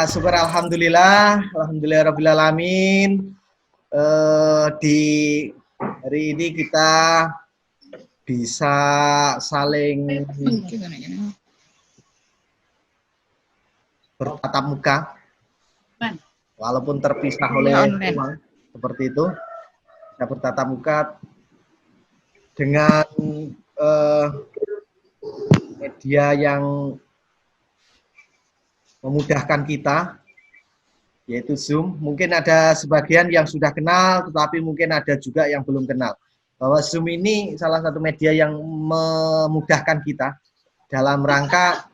syukur alhamdulillah alamin. Di hari ini kita bisa saling bertatap muka, walaupun terpisah oleh ruang seperti itu. Kita bertatap muka dengan media yang memudahkan kita, yaitu Zoom. Mungkin ada sebagian yang sudah kenal, tetapi mungkin ada juga yang belum kenal. Bahwa Zoom ini salah satu media yang memudahkan kita dalam rangka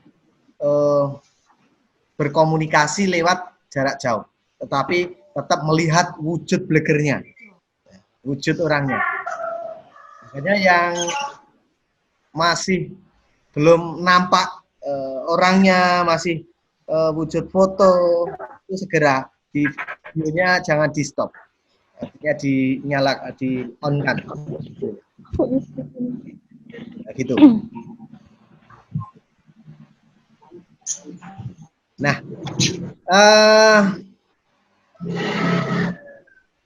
berkomunikasi lewat jarak jauh, tetapi tetap melihat wujud blegernya, wujud orangnya. Makanya yang masih belum nampak orangnya, masih wujud foto, itu segera di videonya jangan di stop, artinya dinyalakan, di on kan, gitu. Nah,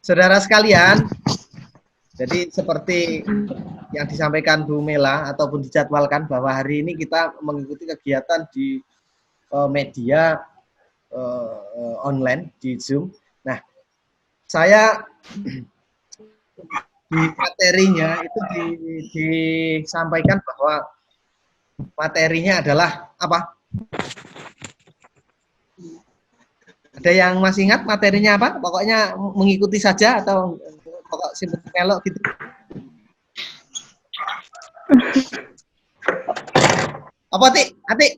saudara sekalian, jadi seperti yang disampaikan Bu Mela ataupun dijadwalkan bahwa hari ini kita mengikuti kegiatan di media online di Zoom. Nah, saya di materinya itu disampaikan bahwa materinya adalah apa? Ada yang masih ingat materinya apa? Pokoknya mengikuti saja atau pokok simpel melok gitu. Apa Tik? Atik?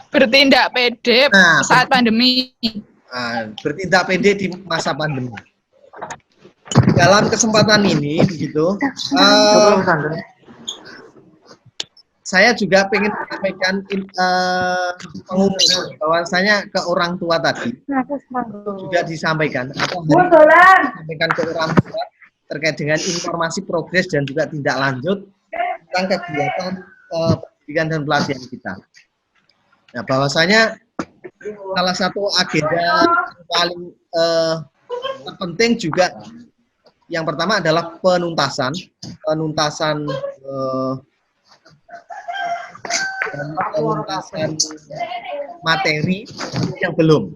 Bertindak pede saat pandemi. Bertindak pede di masa pandemi. Dalam kesempatan ini, begitu, saya juga ingin menyampaikan pengumuman bahwasanya ke orang tua tadi juga disampaikan atau disampaikan ke orang tua terkait dengan informasi progres dan juga tindak lanjut tentang kegiatan pendidikan dan pelatihan kita. Nah, bahwasanya salah satu agenda yang paling terpenting juga yang pertama adalah penuntasan materi yang belum.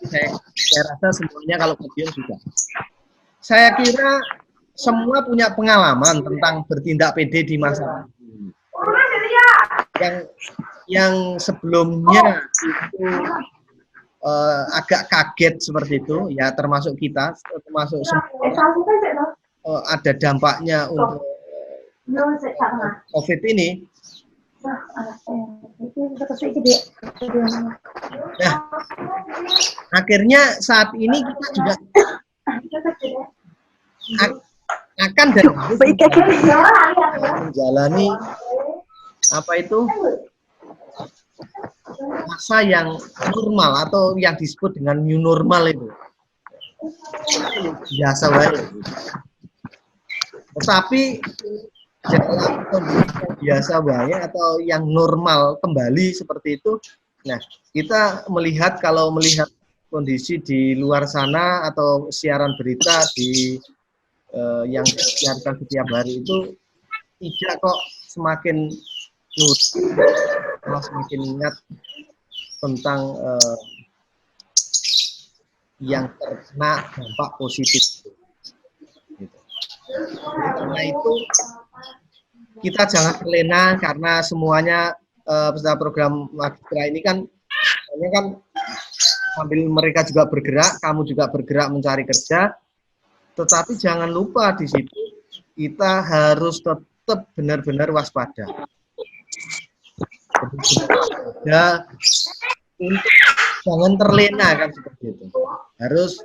Saya rasa semuanya kalau kemudian juga. Saya kira semua punya pengalaman tentang bertindak pede di masa yang sebelumnya itu agak kaget seperti itu, ya termasuk kita, termasuk semua ada dampaknya untuk COVID ini. Nah, akhirnya saat ini kita juga akan dan menjalani apa itu masa yang normal atau yang disebut dengan new normal itu biasa banget. Tetapi dalam kondisi yang biasa banget atau yang normal kembali seperti itu, nah kita melihat kalau melihat kondisi di luar sana atau siaran berita di yang disiarkan setiap hari itu tidak kok semakin malah semakin ingat tentang yang terkena dampak positif. Gitu. Karena itu kita jangan terlena karena semuanya peserta program Magistra ini kan sambil mereka juga bergerak, kamu juga bergerak mencari kerja, tetapi jangan lupa di situ kita harus tetap benar-benar waspada. Ya, jangan terlena kan seperti itu. Harus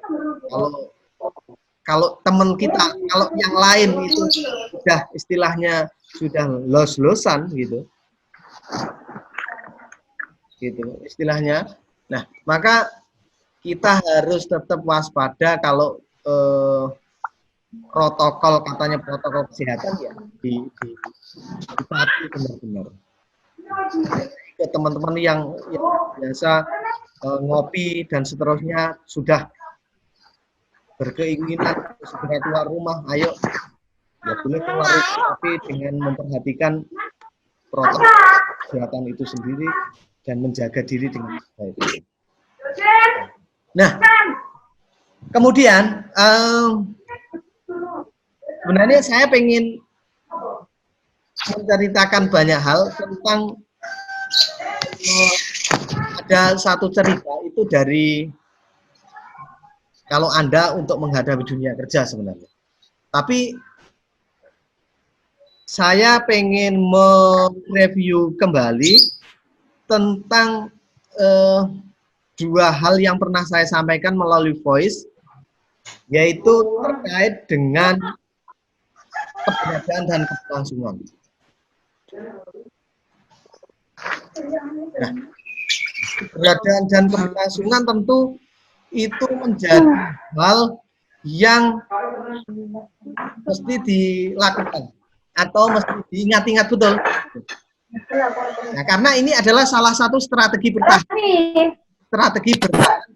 kalau teman kita, kalau yang lain itu sudah istilahnya sudah los-losan gitu istilahnya. Nah, maka kita harus tetap waspada kalau protokol, katanya protokol kesehatan ya dipatuhi benar-benar. ke teman-teman yang biasa ngopi dan seterusnya sudah berkeinginan segera keluar rumah, ayo ya boleh keluar rumah, tapi dengan memperhatikan protokol kesehatan itu sendiri dan menjaga diri dengan baik. Nah, kemudian sebenarnya saya ingin menceritakan banyak hal tentang ada satu cerita itu dari kalau Anda untuk menghadapi dunia kerja sebenarnya. Tapi saya pengen mereview kembali tentang dua hal yang pernah saya sampaikan melalui voice, yaitu terkait dengan keberadaan dan keberlangsungan. Nah, keberadaan dan keberlangsungan tentu itu menjadi hal yang mesti dilakukan atau mesti diingat-ingat betul. Nah, karena ini adalah salah satu strategi bertahan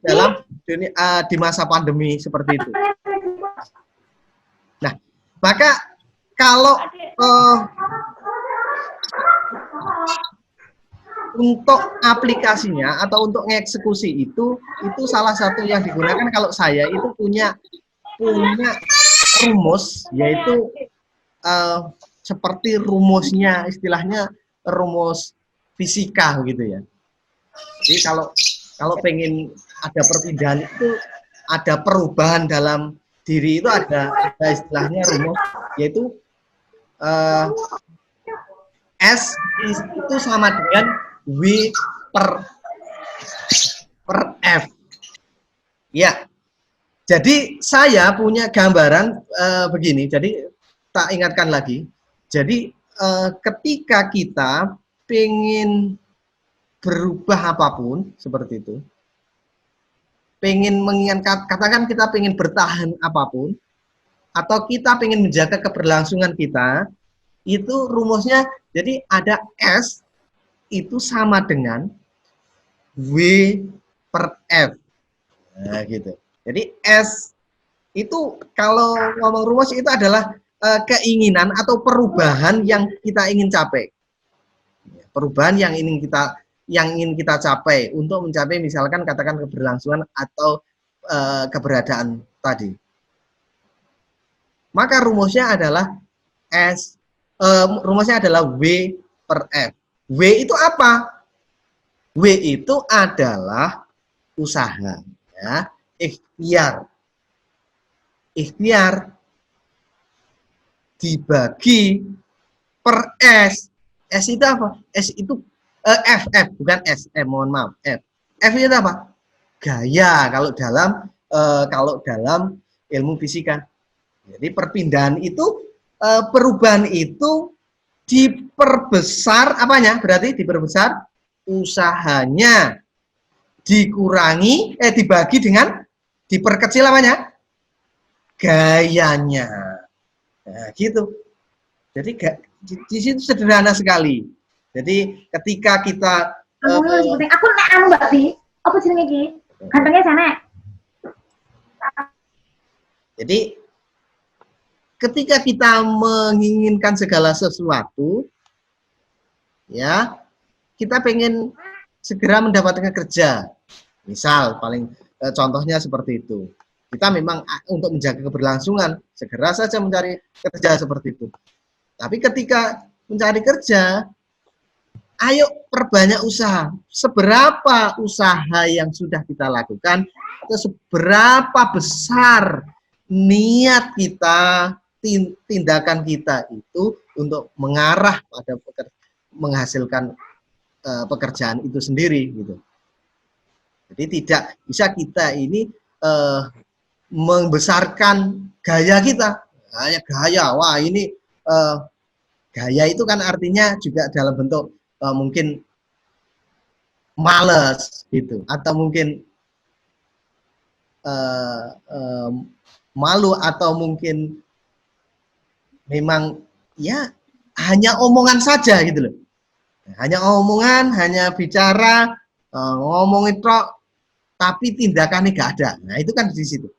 dalam di masa pandemi seperti itu. Nah, maka kalau untuk aplikasinya atau untuk mengeksekusi itu salah satu yang digunakan kalau saya itu punya rumus, yaitu seperti rumusnya, istilahnya rumus fisika gitu ya. Jadi kalau pengen ada perpindahan itu, ada perubahan dalam diri itu ada istilahnya rumus, yaitu S itu sama dengan W per F. Ya, jadi saya punya gambaran begini. Jadi tak ingatkan lagi. Jadi ketika kita pengen berubah apapun seperti itu, pengen menginginkan, katakan kita pengen bertahan apapun, atau kita pengen menjaga keberlangsungan kita, itu rumusnya jadi ada S itu sama dengan W per F. Nah, gitu. Jadi S itu kalau ngomong rumus itu adalah keinginan atau perubahan yang kita ingin capai. Perubahan yang ingin kita capai untuk mencapai misalkan katakan keberlangsungan atau keberadaan tadi. Maka rumusnya adalah rumusnya adalah W per F. W itu apa? W itu adalah usaha, ya, ikhtiar. Ikhtiar dibagi per S. S itu apa? S itu F bukan S. Mohon maaf. F itu apa? Gaya kalau dalam ilmu fisika. Jadi perpindahan itu perubahan itu diperbesar apanya? Berarti diperbesar usahanya, dikurangi dibagi dengan diperkecil apanya? Gayanya. Nah, gitu. Jadi di situ sederhana sekali. Jadi ketika kita aku Mbak Bi, apa jenenge iki? Gantengnya sana. Jadi ketika kita menginginkan segala sesuatu, ya, kita pengen segera mendapatkan kerja. Misal, contohnya seperti itu. Kita memang untuk menjaga keberlangsungan, segera saja mencari kerja seperti itu. Tapi ketika mencari kerja, ayo perbanyak usaha. Seberapa usaha yang sudah kita lakukan, atau seberapa besar niat kita, tindakan kita itu untuk mengarah pada menghasilkan pekerjaan itu sendiri gitu. Jadi tidak bisa kita ini membesarkan gaya kita. Gaya, wah ini gaya itu kan artinya juga dalam bentuk mungkin males gitu, atau mungkin malu, atau mungkin memang ya hanya omongan saja gitu loh. Hanya omongan, hanya bicara, ngomongin tok, tapi tindakannya nggak ada. Nah, itu kan di situ.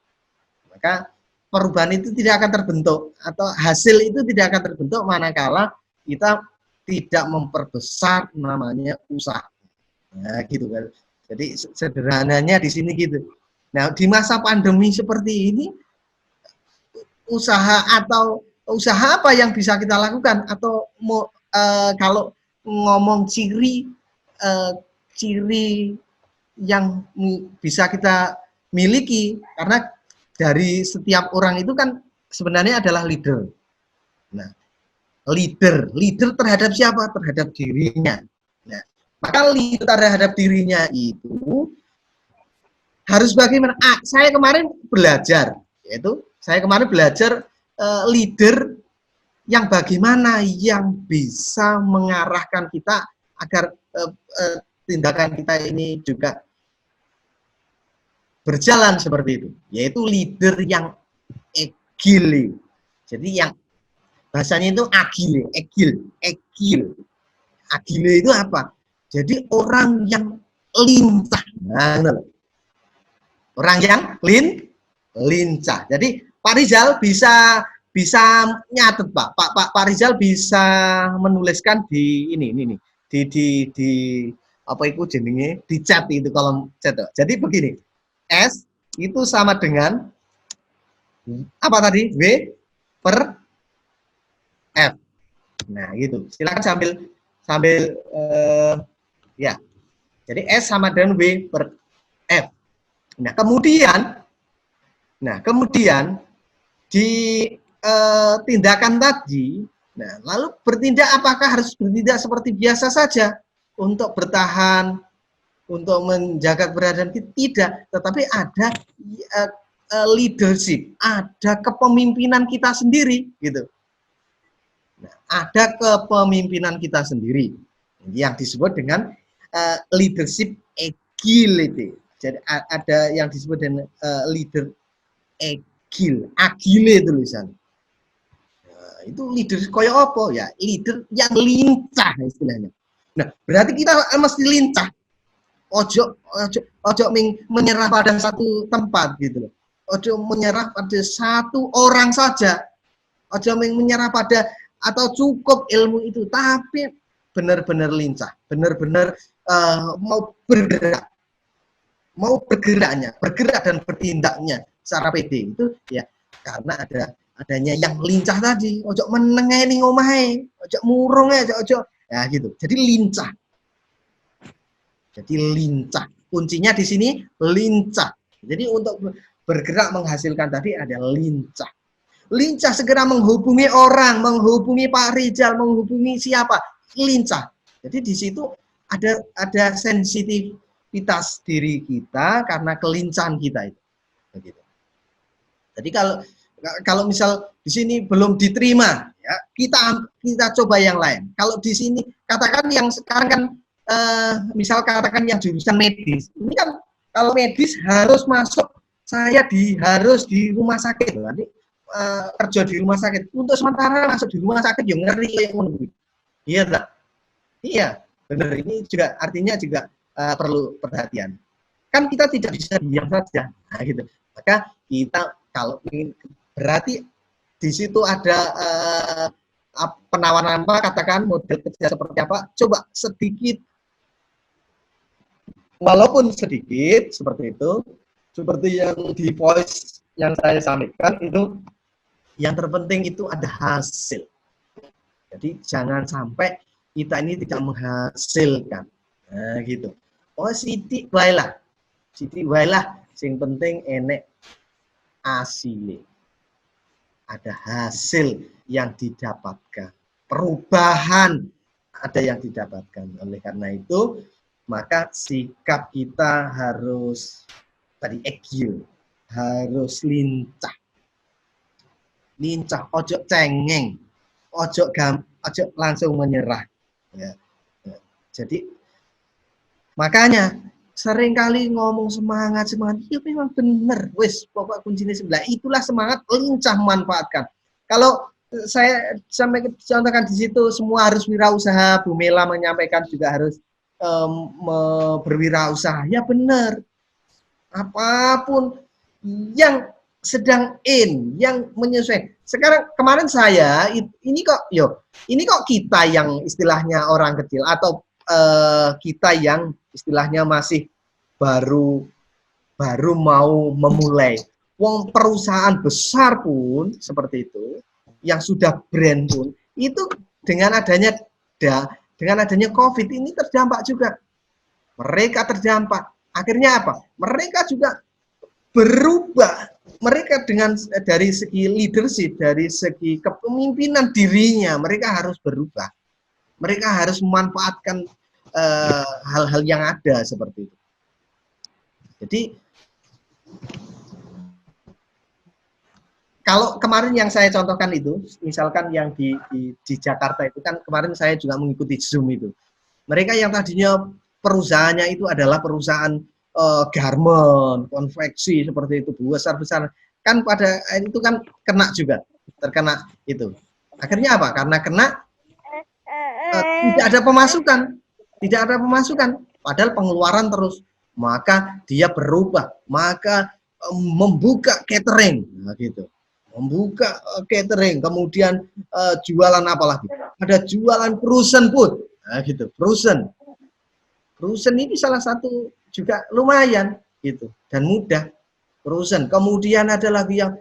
Maka perubahan itu tidak akan terbentuk atau hasil itu tidak akan terbentuk manakala kita tidak memperbesar namanya usaha. Nah, gitu kan. Jadi sederhananya di sini gitu. Nah, di masa pandemi seperti ini, usaha apa yang bisa kita lakukan atau kalau ngomong ciri yang bisa kita miliki, karena dari setiap orang itu kan sebenarnya adalah leader. Nah, leader terhadap siapa? Terhadap dirinya. Nah, maka leader terhadap dirinya itu harus bagaimana? Saya kemarin belajar, yaitu saya kemarin belajar leader yang bagaimana yang bisa mengarahkan kita agar tindakan kita ini juga berjalan seperti itu, yaitu leader yang agile. Jadi yang bahasanya itu agile itu apa? Jadi orang yang lincah. Nah, orang yang lincah. Jadi Pak Rizal bisa nyatet, Pak Rizal bisa menuliskan di ini di apa itu jenenge, di chat itu, kolom chat. Jadi begini, S itu sama dengan apa tadi? W per F. Nah, gitu. Silakan sambil ya. Jadi S sama dengan W per F. Nah, kemudian di tindakan tadi, nah, lalu bertindak, apakah harus bertindak seperti biasa saja untuk bertahan, untuk menjaga keberadaan kita? Tidak, tetapi ada leadership, ada kepemimpinan kita sendiri, gitu. Nah, ada kepemimpinan kita sendiri yang disebut dengan leadership agility. Jadi ada yang disebut dengan leader agile tulisan. Nah, itu leader koyo apa ya? Leader yang lincah istilahnya. Nah, berarti kita mesti lincah. Ojo menyerah pada satu tempat gitu loh. Ojo menyerah pada satu orang saja. Ojo menyerah pada atau cukup ilmu itu, tapi benar-benar lincah, benar-benar mau bergerak dan bertindaknya secara pede itu ya, karena adanya yang lincah tadi. Ojo menengah ning omahe, ojo murung ojo ya gitu. Jadi lincah. Kuncinya di sini lincah. Jadi untuk bergerak menghasilkan tadi ada lincah. Lincah segera menghubungi orang, menghubungi Pak Rizal, menghubungi siapa, lincah. Jadi di situ ada sensitivitas diri kita karena kelincahan kita itu. Begitu. Jadi kalau misal di sini belum diterima, ya kita coba yang lain. Kalau di sini katakan yang sekarang kan misal katakan yang jurusan medis, ini kan kalau medis harus masuk, harus di rumah sakit, nanti kerja di rumah sakit. Untuk sementara masuk di rumah sakit yang ngeri yang menunggu. Iya tak? Iya, benar. Ini juga artinya juga perlu perhatian. Kan kita tidak bisa diam saja. Nah, gitu. Maka kita kalau ingin, berarti di situ ada penawaran apa, katakan model kerja seperti apa, coba sedikit, walaupun sedikit seperti itu, seperti yang di voice yang saya sampaikan itu, yang terpenting itu ada hasil. Jadi jangan sampai kita ini tidak menghasilkan. Nah, gitu. Oh, sidik waelah. Sing penting enek asile. Ada hasil yang didapatkan. Perubahan ada yang didapatkan. Oleh karena itu, maka sikap kita harus tadi agile, harus lincah, ojo cengeng, ojo langsung menyerah. Ya. Jadi makanya seringkali ngomong semangat, itu memang benar. Wes, pokok kuncinya sebelah. Itulah semangat, lincah memanfaatkan. Kalau saya sampai contohkan di situ semua harus wirausaha. Bu Mela menyampaikan juga harus berwirausaha. Ya benar. Apapun yang sedang yang menyesuaikan. Sekarang kemarin saya ini kok kita yang istilahnya orang kecil atau kita yang istilahnya masih baru mau memulai. Wong perusahaan besar pun seperti itu, yang sudah brand pun itu dengan adanya COVID ini terdampak juga. Mereka terdampak. Akhirnya apa? Mereka juga berubah. Mereka dari segi leadership, dari segi kepemimpinan dirinya, mereka harus berubah. Mereka harus memanfaatkan hal-hal yang ada seperti itu. Jadi kalau kemarin yang saya contohkan itu, misalkan yang di Jakarta itu kan kemarin saya juga mengikuti Zoom itu. Mereka yang tadinya perusahaannya itu adalah perusahaan garment, konveksi seperti itu, besar-besar, kan pada itu kan terkena itu. Akhirnya apa? Karena tidak ada pemasukan, padahal pengeluaran terus. Maka dia berubah, maka membuka catering, nah gitu. Membuka catering, kemudian jualan apa lagi? Ada jualan frozen food, nah gitu, frozen ini salah satu juga lumayan gitu dan mudah frozen. Kemudian ada lagi yang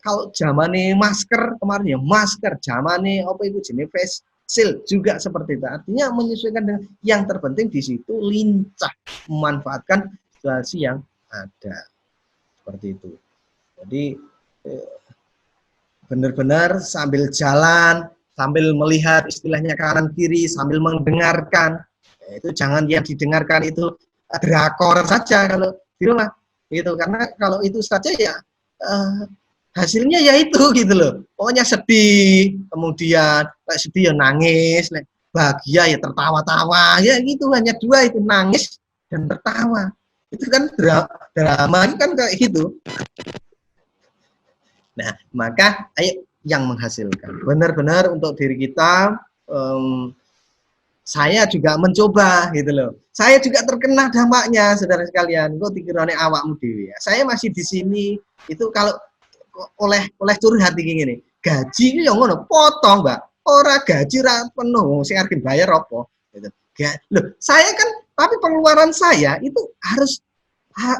kalau zamane masker kemarin ya masker, zamane apa itu jenis face shield juga seperti itu. Artinya menyesuaikan dengan yang terpenting di situ lincah memanfaatkan situasi yang ada seperti itu. Jadi benar-benar sambil jalan, sambil melihat istilahnya kanan kiri, sambil mendengarkan. Itu jangan yang didengarkan itu drakor saja kalau di rumah gitu, karena kalau itu saja ya hasilnya ya itu gitu loh, pokoknya sedih, kemudian sedih ya nangis, bahagia ya tertawa-tawa, ya gitu, hanya dua itu, nangis dan tertawa. Itu kan drama itu kan kayak gitu. Nah maka ayo yang menghasilkan benar-benar untuk diri kita. Saya juga mencoba gitu loh. Saya juga terkena dampaknya, saudara sekalian. Kok dikirane awakmu dhewe. Saya masih di sini itu kalau oleh curhat iki ngene. Gaji yo ngono, potong, Mbak. Ora gaji ra penuh, sing arep bayar apa? Gitu. Loh, saya kan tapi pengeluaran saya itu harus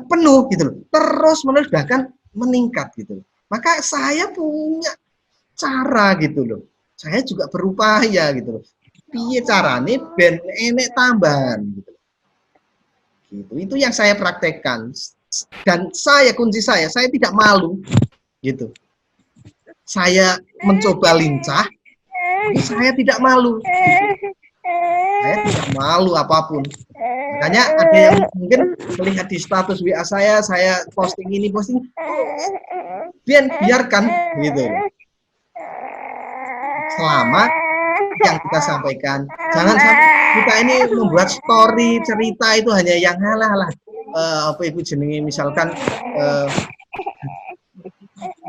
penuh gitu loh. Terus menerus bahkan meningkat gitu loh. Maka saya punya cara gitu loh. Saya juga berupaya gitu loh. Piye carane ben enek tambahan gitu. Itu yang saya praktekkan dan kunci saya tidak malu gitu. Saya mencoba lincah, saya tidak malu. Saya tidak malu apapun. Makanya ada yang mungkin melihat di status WA saya posting ini, biarkan gitu. Selama yang kita sampaikan, jangan sampai kita ini membuat story cerita itu hanya yang halah apa itu jenenge misalkan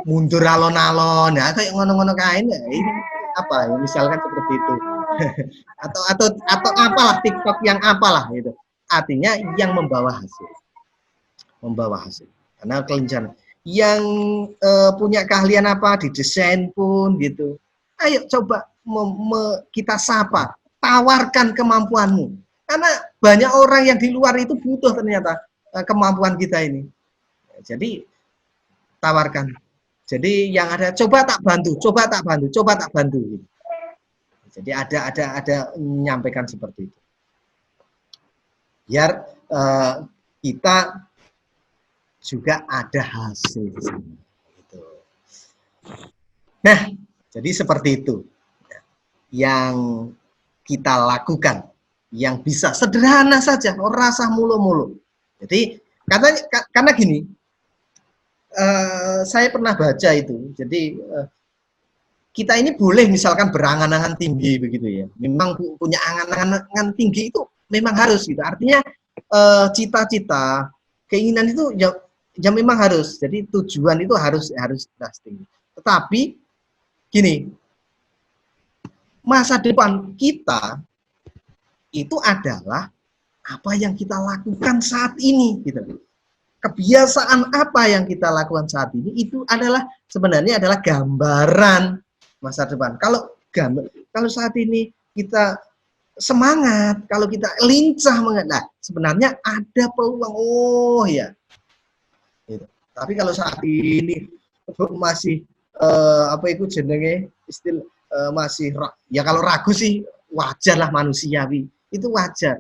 mundur alon-alon ya kayak ngono-ngono kain ya, ini apa ya misalkan seperti itu atau apalah TikTok yang apalah gitu, artinya yang membawa hasil karena kelincahan yang punya keahlian apa di desain pun gitu, ayo coba kita sapa, tawarkan kemampuanmu. Karena banyak orang yang di luar itu butuh ternyata kemampuan kita ini. Jadi tawarkan. Jadi yang ada coba tak bantu. Jadi ada menyampaikan seperti itu. Biar kita juga ada hasil di sini. Gitu. Nah, jadi seperti itu yang kita lakukan, yang bisa sederhana saja, ora usah mulu-mulu. Jadi karena gini, saya pernah baca itu. Jadi kita ini boleh misalkan berangan-angan tinggi begitu ya. Memang punya angan-angan tinggi itu memang harus gitu. Artinya cita-cita, keinginan itu ya memang harus. Jadi tujuan itu harus tinggi. Tetapi gini, masa depan kita itu adalah apa yang kita lakukan saat ini, gitu. Kebiasaan apa yang kita lakukan saat ini itu adalah sebenarnya adalah gambaran masa depan. Kalau saat ini kita semangat, kalau kita lincah nah, sebenarnya ada peluang. Oh ya, gitu. Tapi kalau saat ini masih apa itu jenenge istilah masih ya kalau ragu sih wajar lah, manusiawi, itu wajar.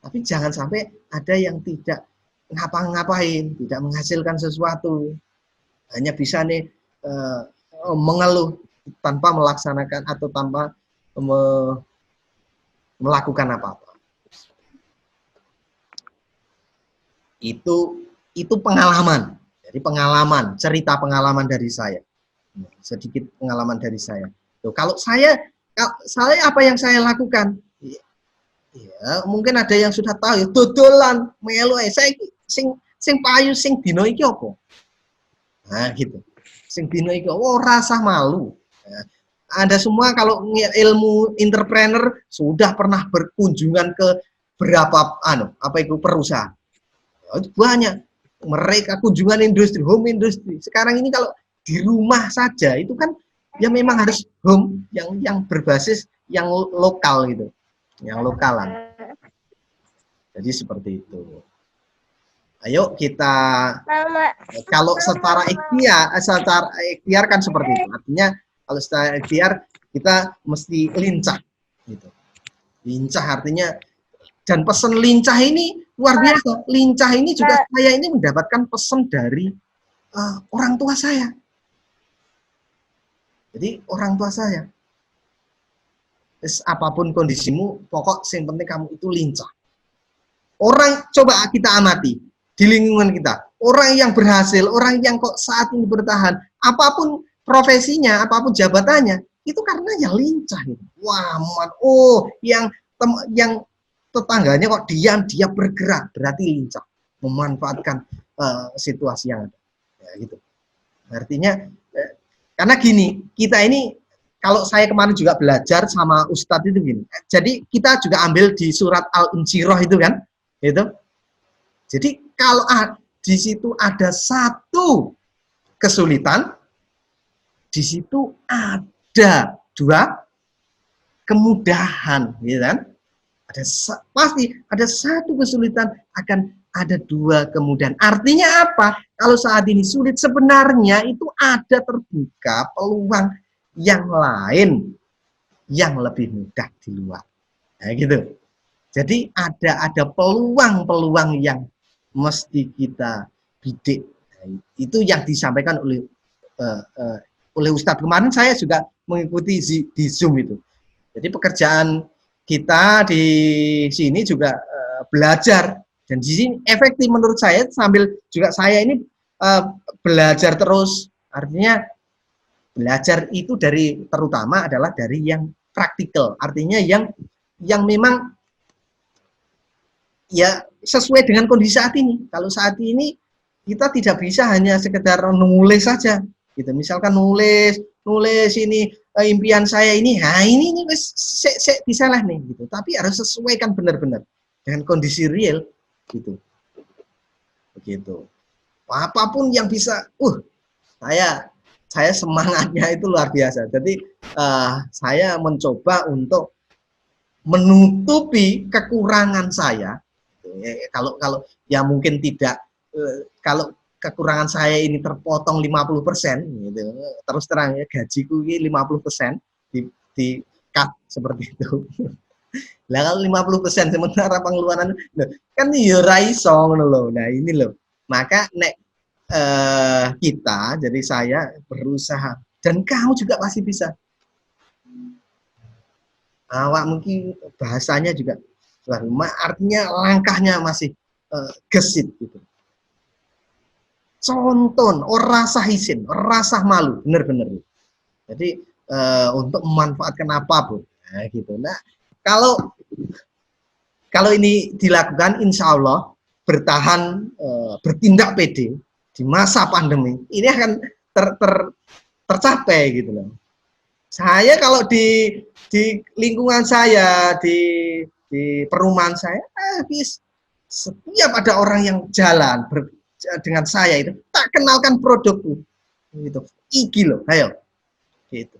Tapi jangan sampai ada yang tidak ngapa-ngapain, tidak menghasilkan sesuatu, hanya bisa nih mengeluh tanpa melaksanakan atau tanpa melakukan apa-apa. Itu pengalaman. Jadi pengalaman, cerita pengalaman dari saya. Sedikit pengalaman dari saya. Tuh, kalau saya apa yang saya lakukan? Ya, mungkin ada yang sudah tahu ya, dodolan melu saya sing payu sing dino iki apa? Nah, gitu. Sing dino iki rasa malu. Nah, Anda semua kalau ilmu entrepreneur sudah pernah berkunjungan ke berapa perusahaan. Banyak. Mereka kunjungan industri, home industri. Sekarang ini kalau di rumah saja itu kan ya memang harus home yang berbasis yang lokal gitu. Yang lokalan. Jadi seperti itu. Ayo kita kalau secara ikhtiar kan seperti itu. Artinya kalau secara ikhtiar kita mesti lincah gitu. Lincah artinya, dan pesan lincah ini luar biasa. Lincah ini juga saya ini mendapatkan pesan dari orang tua saya. Jadi orang tua saya, apapun kondisimu, pokok yang penting kamu itu lincah. Orang coba kita amati di lingkungan kita, orang yang berhasil, orang yang kok saat ini bertahan, apapun profesinya, apapun jabatannya, itu karena ya lincah. Gitu. Wah, yang tetangganya kok diam, dia bergerak, berarti lincah, memanfaatkan situasi yang ada. Ya, gitu. Artinya, karena gini, kita ini, kalau saya kemarin juga belajar sama Ustadz itu gini, jadi kita juga ambil di surat Al-Insyirah itu kan, gitu. Jadi kalau di situ ada satu kesulitan, di situ ada dua kemudahan, gitu kan? Pasti ada satu kesulitan, akan ada dua kemudahan. Artinya apa? Kalau saat ini sulit, sebenarnya itu ada terbuka peluang yang lain yang lebih mudah di luar. Nah, gitu. Jadi ada peluang-peluang yang mesti kita bidik. Nah, itu yang disampaikan oleh Ustadz. Kemarin saya juga mengikuti di Zoom itu. Jadi pekerjaan kita di sini juga belajar, dan di sini efektif menurut saya, sambil juga saya ini belajar terus. Artinya belajar itu terutama adalah dari yang praktikal, artinya yang memang ya sesuai dengan kondisi saat ini. Kalau saat ini kita tidak bisa hanya sekedar nulis saja, gitu. Misalkan nulis ini impian saya ini, ini bisa lah nih, gitu. Tapi harus sesuaikan benar-benar dengan kondisi real, gitu. Begitu. Apapun yang bisa, saya semangatnya itu luar biasa. Jadi saya mencoba untuk menutupi kekurangan saya. Kalau ya mungkin tidak, kalau kekurangan saya ini terpotong 50%, gitu. Terus terang ya, gajiku ini 50% di cut seperti itu. Lah kalau 50% sementara pengeluaran kan ya ra iso ngono lho. Nah ini loh. Maka nek kita, jadi saya berusaha, dan kamu juga pasti bisa. Awak mungkin bahasanya juga, artinya langkahnya masih gesit gitu. Contoh, rasa isin, rasa malu, bener-bener. Jadi untuk memanfaatkan apapun, nah, gitu. Nah, kalau ini dilakukan, insya Allah bertahan, bertindak pede di masa pandemi, ini akan tercapai gitu loh. Saya kalau di lingkungan saya, di perumahan saya, setiap ada orang yang jalan dengan saya itu, tak kenalkan produkku. Gitu. Iki loh, ayo. Gitu.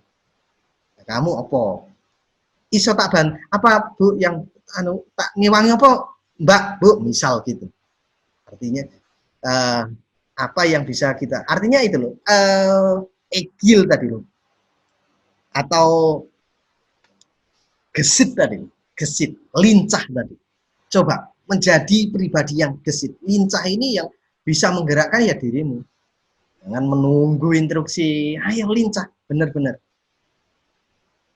Nah, kamu apa? Iso tak ban, apa Bu yang tak ngiwangi apa? Mbak, Bu, misal gitu. Artinya apa yang bisa kita, artinya itu loh, egil tadi loh. Atau gesit tadi, gesit, lincah tadi. Coba menjadi pribadi yang gesit, lincah ini yang bisa menggerakkan ya dirimu. Jangan menunggu instruksi, ayo lincah, benar-benar.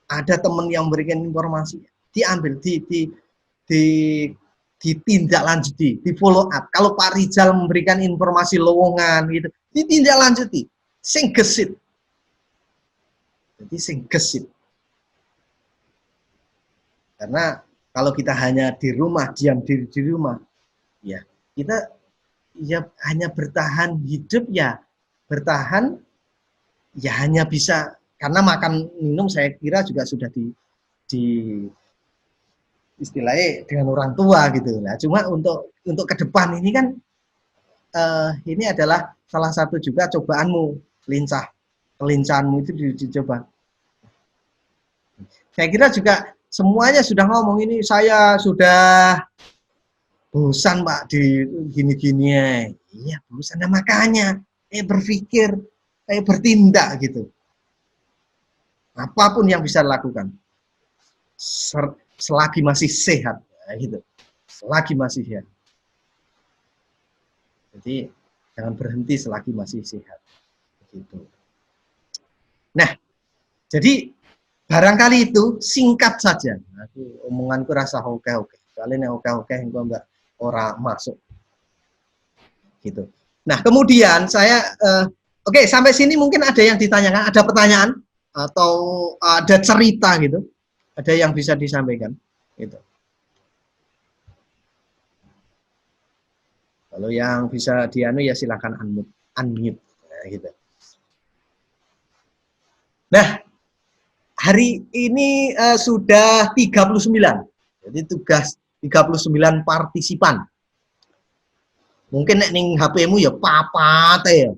Ada teman yang memberikan informasi, diambil, ditindaklanjuti, di follow up. Kalau Pak Rizal memberikan informasi lowongan gitu, ditindaklanjuti, sing gesit. Jadi sing gesit. Karena kalau kita hanya di rumah, diam diri di rumah, ya kita ya hanya bertahan hidup ya, bertahan ya hanya bisa karena makan minum saya kira juga sudah di istilahnya dengan orang tua gitu. Nah, cuma untuk ke depan ini kan ini adalah salah satu juga cobaanmu, kelincahanmu itu dicoba. Saya kira juga semuanya sudah ngomong ini, saya sudah bosan Pak di gini-gini ya. Iya bosan, nah, makanya berpikir, bertindak gitu. Apapun yang bisa dilakukan selagi masih sehat, gitu. Selagi masih sehat. Jadi jangan berhenti selagi masih sehat. Gitu. Nah, jadi barangkali itu singkat saja. Aku omonganku rasa oke. Soalnya oke engko enggak ora masuk. Gitu. Nah, kemudian saya oke, sampai sini mungkin ada yang ditanyakan, ada pertanyaan atau ada cerita gitu. Ada yang bisa disampaikan gitu. Kalau yang bisa dianu ya silakan unmute gitu. Nah, hari ini sudah 39. Jadi tugas 39 partisipan. Mungkin nek ning HP-mu ya papat ya.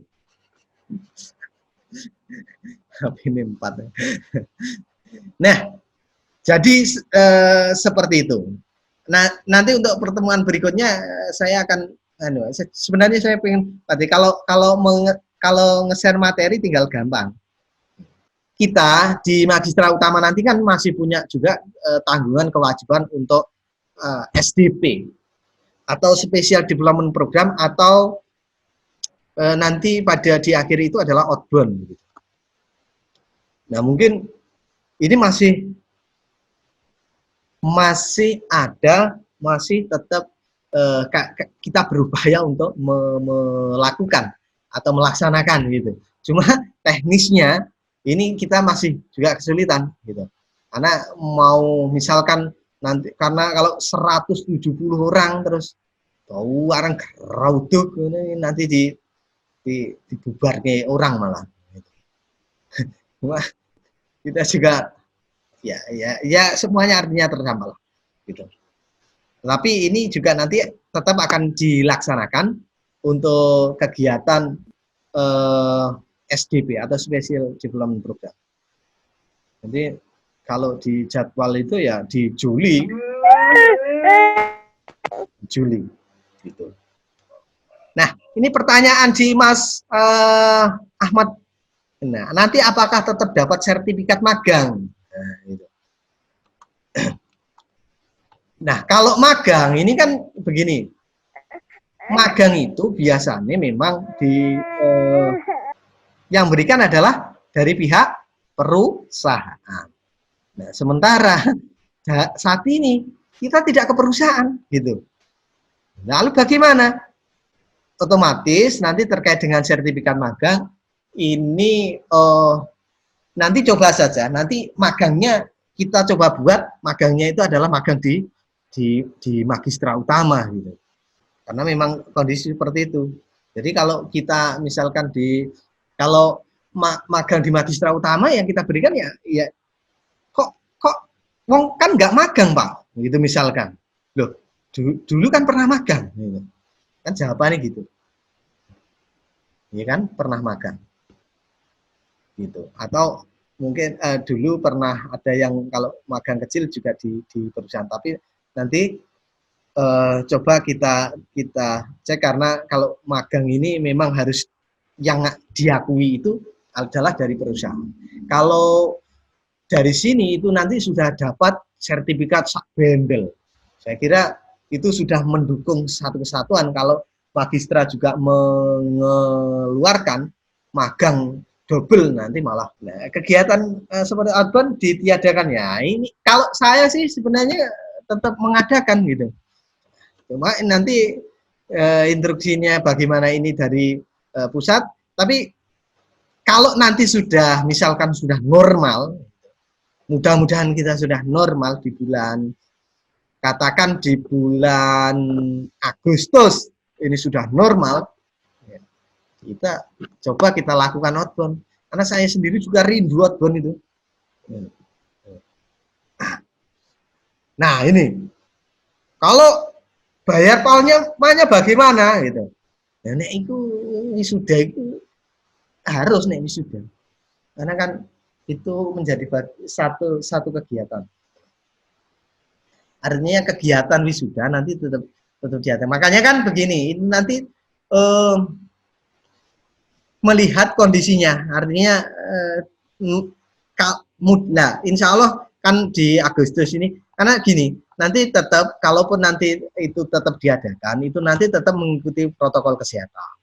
HP ini 4. Nah, jadi seperti itu. Nah, nanti untuk pertemuan berikutnya saya akan sebenarnya saya pengen tadi kalau nge-share materi tinggal gampang. Kita di Magistra Utama nanti kan masih punya juga tanggungan kewajiban untuk SDP atau Special Development Program atau nanti pada di akhir itu adalah outbound. Nah mungkin ini masih tetap kita berupaya untuk melakukan atau melaksanakan gitu. Cuma teknisnya ini kita masih juga kesulitan gitu. Karena mau misalkan nanti karena kalau 170 orang terus orang gerauduk ini nanti dibubar ke orang malah. Cuma kita juga ya semuanya artinya tersampai lah gitu. Tapi ini juga nanti tetap akan dilaksanakan untuk kegiatan SDP atau Special Development Program. Jadi kalau di jadwal itu ya di Juli gitu. Nah, ini pertanyaan di Mas Ahmad. Nah, nanti apakah tetap dapat sertifikat magang? Nah, gitu. Nah, kalau magang ini kan begini. Magang itu biasanya memang yang berikan adalah dari pihak perusahaan. Nah, sementara saat ini kita tidak ke perusahaan gitu. Lalu bagaimana? Otomatis nanti terkait dengan sertifikat magang ini nanti coba saja. Nanti magangnya kita coba buat magangnya itu adalah magang di Magistra Utama gitu. Karena memang kondisi seperti itu. Jadi kalau kita misalkan kalau magang di Magistra Utama yang kita berikan ya kok wong kan nggak magang Pak, gitu misalkan. Loh, dulu kan pernah magang, gitu. Kan jawabannya gitu. Ya kan, pernah magang. Gitu. Atau mungkin dulu pernah ada yang kalau magang kecil juga di perusahaan, tapi nanti coba kita cek, karena kalau magang ini memang harus yang diakui itu adalah dari perusahaan. Kalau dari sini itu nanti sudah dapat sertifikat sakbendel. Saya kira itu sudah mendukung satu kesatuan. Kalau Magistra juga mengeluarkan magang double, nanti malah kegiatan seperti outbound ditiadakan. Ya ini kalau saya sih sebenarnya tetap mengadakan gitu. Cuma nanti instruksinya bagaimana ini dari pusat. Tapi kalau nanti sudah misalkan sudah normal, mudah-mudahan kita sudah normal di bulan, katakan di bulan Agustus ini sudah normal, kita coba kita lakukan outbound. Karena saya sendiri juga rindu outbound itu. Nah ini, kalau bayar palnya bagaimana gitu? Nah, nek itu wisuda itu harus nek wisuda. Karena kan itu menjadi satu kegiatan. Artinya kegiatan wisuda nanti tetap diadakan. Makanya kan begini, ini nanti melihat kondisinya. Artinya nah, insya Allah kan di Agustus ini, karena gini, nanti tetap kalaupun nanti itu tetap diadakan, itu nanti tetap mengikuti protokol kesehatan.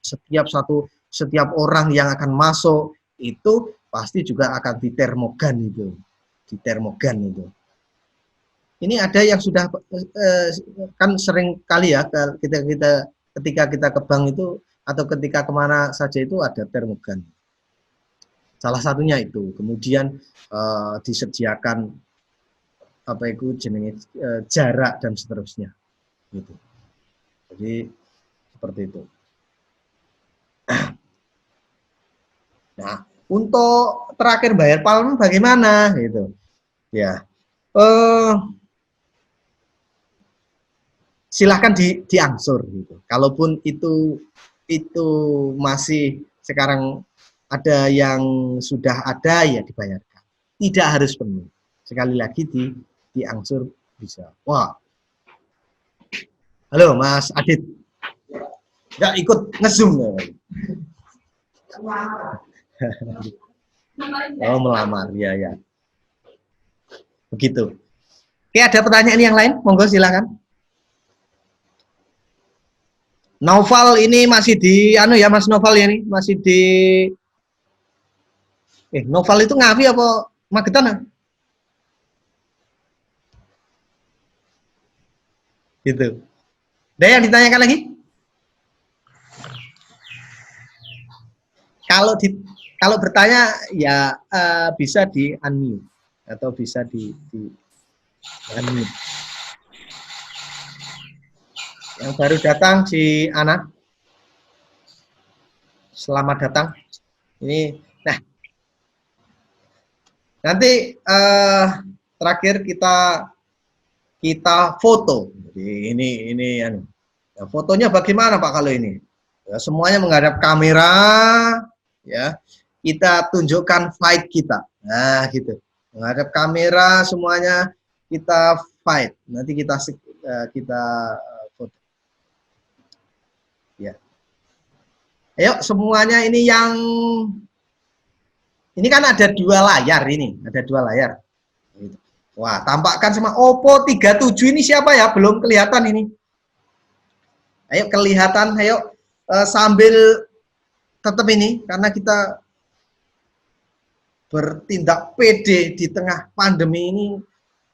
Setiap orang yang akan masuk itu pasti juga akan ditermogan itu. Ini ada yang sudah kan sering kali ya ketika kita ke bank itu atau ketika kemana saja itu ada termogan. Salah satunya itu. Kemudian disediakan apa itu jenenge jarak dan seterusnya. Gitu. Jadi seperti itu. Nah, untuk terakhir bayar palm bagaimana gitu. Ya. Silahkan diangsur gitu. Kalaupun itu masih sekarang ada yang sudah ada ya dibayarkan. Tidak harus penuh. Sekali lagi diangsur bisa. Wah. Halo Mas Adit. Nggak ikut nge-zoom ya. Oh melamar, ya. Begitu. Oke, ada pertanyaan yang lain? Monggo silakan. Novel ini masih di ya Mas Novel ini masih di Novel itu Ngawi apa Magetan? Gitu. Ada yang ditanyakan lagi? Kalau bertanya ya bisa di unmute atau bisa di unmute. Yang baru datang si Ana, selamat datang. Ini, nah, nanti terakhir kita foto. Jadi ini ya, fotonya bagaimana Pak kalau ini? Ya, semuanya menghadap kamera, ya. Kita tunjukkan fight kita. Nah, gitu. Menghadap kamera semuanya kita fight. Nanti kita foto. Ya. Ayo semuanya ini ini kan ada 2 layar ini, ada 2 layar. Wah, tampakkan sama Oppo 37 ini siapa ya? Belum kelihatan ini. Ayo kelihatan, ayo sambil tetap ini karena kita bertindak pede di tengah pandemi ini,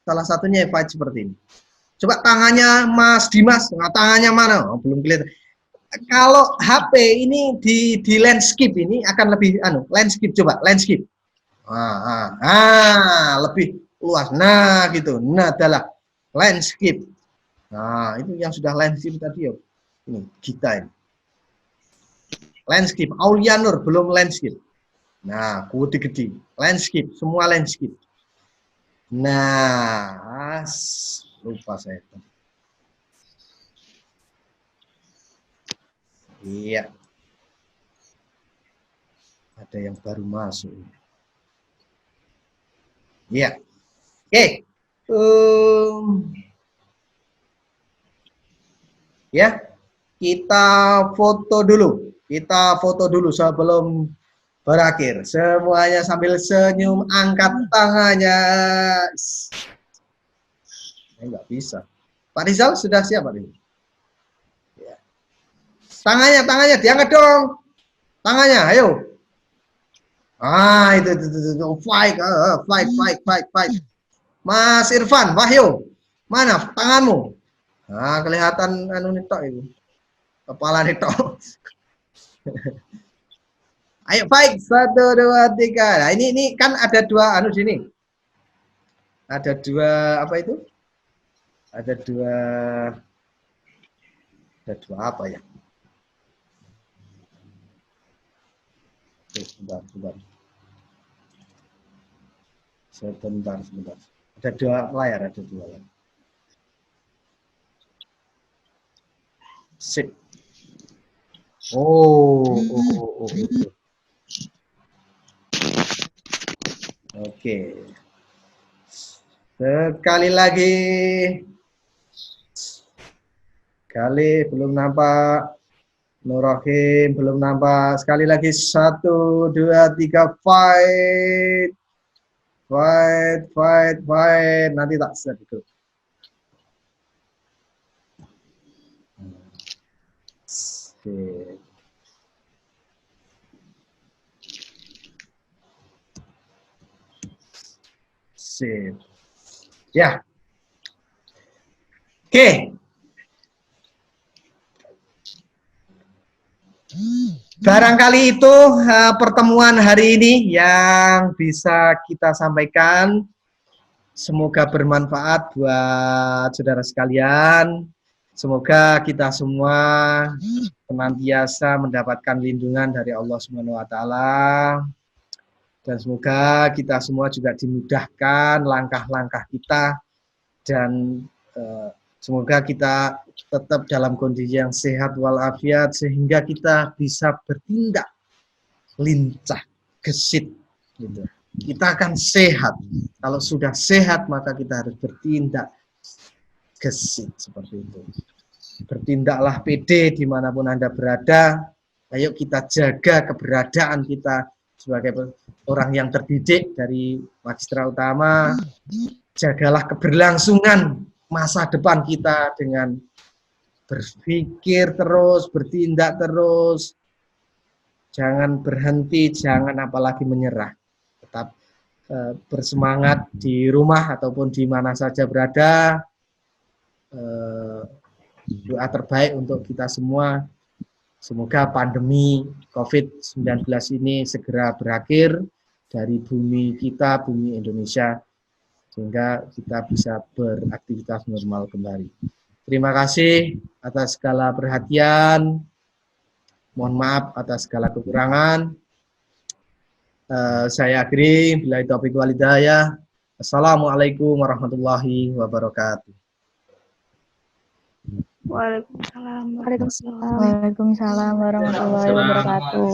salah satunya fight seperti ini. Coba tangannya Mas Dimas, tangannya mana? Oh, belum kelihatan. Kalau HP ini di landscape ini akan lebih landscape, coba landscape. Lebih luas. Nah, gitu. Nah, adalah landscape. Nah, itu yang sudah landscape tadi ya. Ini kita ini. Landscape, Aulia Nur belum landscape. Nah, gede-gede. Landscape, semua landscape. Nah, lupa saya. Iya. Ada yang baru masuk. Iya. Oke. Ya, kita foto dulu. Kita foto dulu sebelum berakhir. Semuanya sambil senyum, angkat tangannya. Enggak bisa. Pak Rizal sudah siap, Pak Rizal? Ya. Tangannya diangkat dong. Tangannya, ayo. Ah, itu. Fight. Mas Irfan, Wahyu. Mana tanganmu? Nah, kelihatan anu nitok itu. Kepala nitok. Ayo baik, 1, 2, 3. Nah, ini kan ada dua anu sini. Ada dua apa itu? Ada dua apa ya? Sebentar. Ada dua layar, Sip. Oh. Oke. Sekali lagi. Belum nampak. Nurrahim belum nampak. Sekali lagi 1, 2, 3, fight. Nanti tak set itu. Sip. Ya. Oke. Barangkali itu pertemuan hari ini yang bisa kita sampaikan. Semoga bermanfaat buat saudara sekalian. Semoga kita semua senantiasa mendapatkan lindungan dari Allah Subhanahu wa taala. Dan semoga kita semua juga dimudahkan langkah-langkah kita dan semoga kita tetap dalam kondisi yang sehat walafiat sehingga kita bisa bertindak lincah, gesit gitu. Kita akan sehat. Kalau sudah sehat maka kita harus bertindak gesit seperti itu. Bertindaklah pede dimanapun Anda berada. Ayo kita jaga keberadaan kita sebagai orang yang terdidik dari Magistra Utama. Jagalah keberlangsungan masa depan kita dengan berpikir terus, bertindak terus. Jangan berhenti, jangan apalagi menyerah. Tetap bersemangat di rumah ataupun di mana saja berada. Doa terbaik untuk kita semua. Semoga pandemi COVID-19 ini segera berakhir dari bumi kita, bumi Indonesia, sehingga kita bisa beraktivitas normal kembali. Terima kasih atas segala perhatian. Mohon maaf atas segala kekurangan. Saya akhiri. Billahi taufiq wal hidayah. Assalamualaikum warahmatullahi wabarakatuh. Waalaikumsalam warahmatullahi wabarakatuh. Waalaikumsalam warahmatullahi wabarakatuh.